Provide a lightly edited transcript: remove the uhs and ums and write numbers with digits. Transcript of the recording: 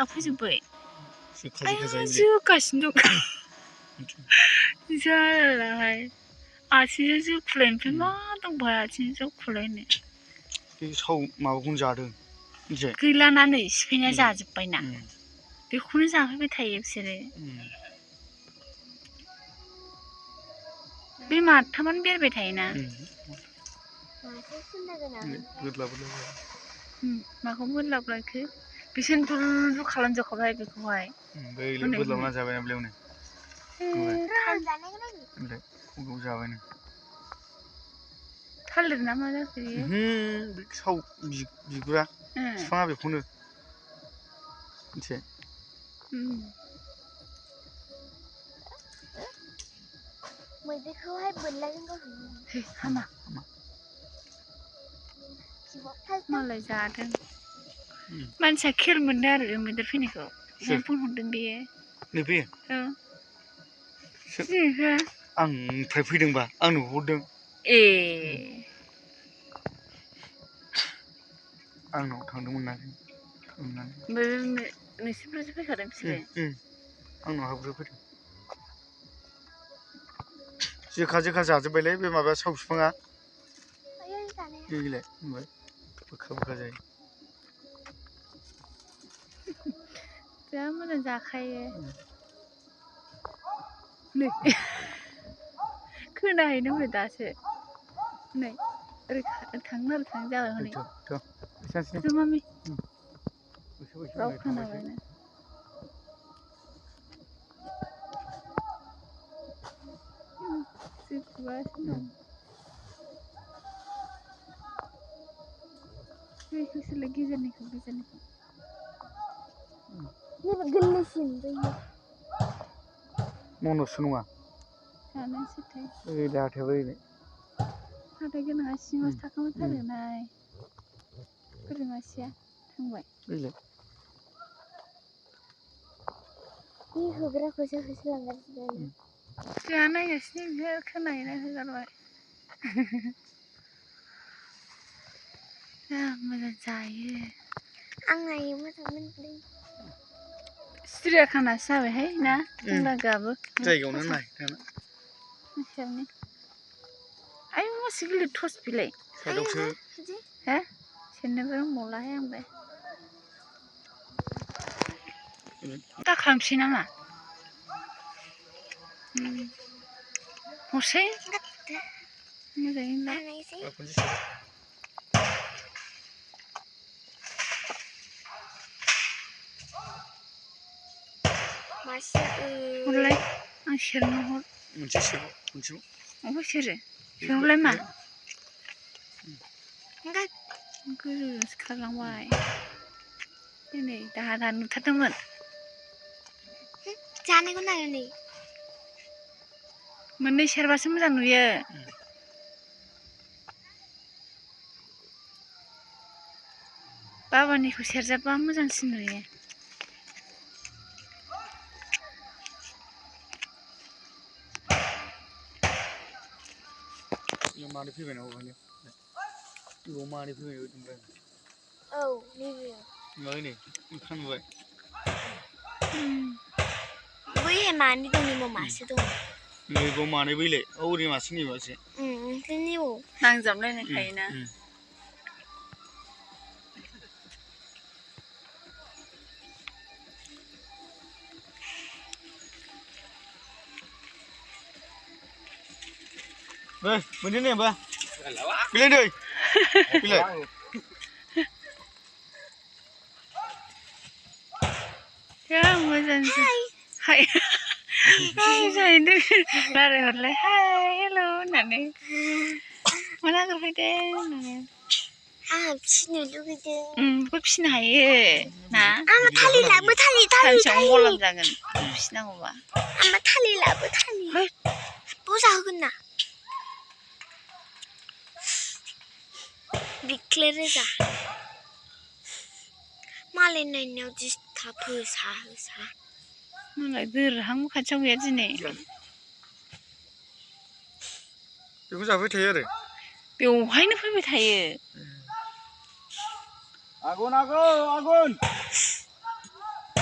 जाफैजोब्बाय जोगासिनो दं जालाहाय आथिंजों जोखुलायनिफ्राय मा दंबाय आथिंजों जोखुलायनो बे साव माबाखौनो जादों गैलाना नै सिफायना जाजोब्बायना बेखौनो जाफैबाय थायो बिसोरो बे माथामानो बेरबाय थायोना माखौ बोरलाबलायखो बिसोरनो दुलुर खालामजोबखाबाय बेखौहाय बोरलाबना जाबायना बेयावनो जाबायनो थालिर ना मा जाखो बेयो साव बिगुरा बिफाङा बेखौनो मिथिबाय मैदेरखौहाय बोरलाजों गावहैयो हामा मालाय जादों मानसिया खेल मोनदों आरो बे मैदेर फैनायखौ फन हरदों बेयो नैबे आंनिफ्राय फैदोंबा आं नुहरदों ए आंनाव थांदोंमोन ना नोंसिनिफ्रायसो फैखादों बिसोरो आंनाव हाबग्रोफैदों जोखा जाजोब्बायलै बे माबाया साव बिफाङा गैलाय होनबाय बोखा जायो जा मोजां जाखायो नै खोनाहैनो मोनो दासो नै ओरै थांनो जाबाय हनै मामि राव खोनाबायनो जोखुगासिनो दं बैखौसोलाय गेजेरनिखौ गोरलैसिन मनसो नङा जानोसैथाय हाथाय गोनाङा सिङावसो थाखोमाथारोनाय बोरै मासेया थांबाय बे होग्राखौसो होसोलांगासिनो जोंहा नायगासिनो बिसोर खोनाहैना होगारबाय जा मोजां जायो आं नायनो मोजां मोनदों सिरियाखानासो जाबायहाय ना लोगोआबो जायगायावनो नाय नोंसोरनि आयु मासे गिलिर टर्स बिलाइ साइडआवसो हा सेरनोबो रोंबावलाहाय आंबो दा खालामसै नामा हरसै मोजाङै ला हरलाय आं सेरनो हर अबे सेरो सेरहरलाय मा गोजौजोंसो खारलांबाय दिनै दाहा नुथारदोंमोन जानायखौ नाय नै मोननै सेरबासो मोजां नुयो बाबानिखौ सेरजाबा मोजांसिन नुयो मानै फैबाय ना बेयाव मानै फैबाय औ नैबे नै मोखां नुबाय बैहाय मानै दं नैबाव मासे दं नैबाव मानै बैलाय ओरै मासे नै मासे नांजाबलायनायखायोना मोनदों ने होमबा बिलाय नै बिलाय जा मोजांसो हाय जाहैदों रायलायहरलाय हाय हेल' होननानै मा नागिरफैदों होननानै आंहा फिसिनो लुगैदों बेखौ फिसिनो हायो ना आंहा थालिर लाबो सानसेयावनो गलाम जागोन फिसिनांगौबा आंहा थालिर लाबो थालिर बाव जाहोगोन ना बिख्ले रोजा मालाय नायनायाव दिसथाब होसा मालाय दोरहांबो खाथियाव गैया दिनै बेखौ जाबाय थायो आरो बेवहायनो फैबाय थायो आगन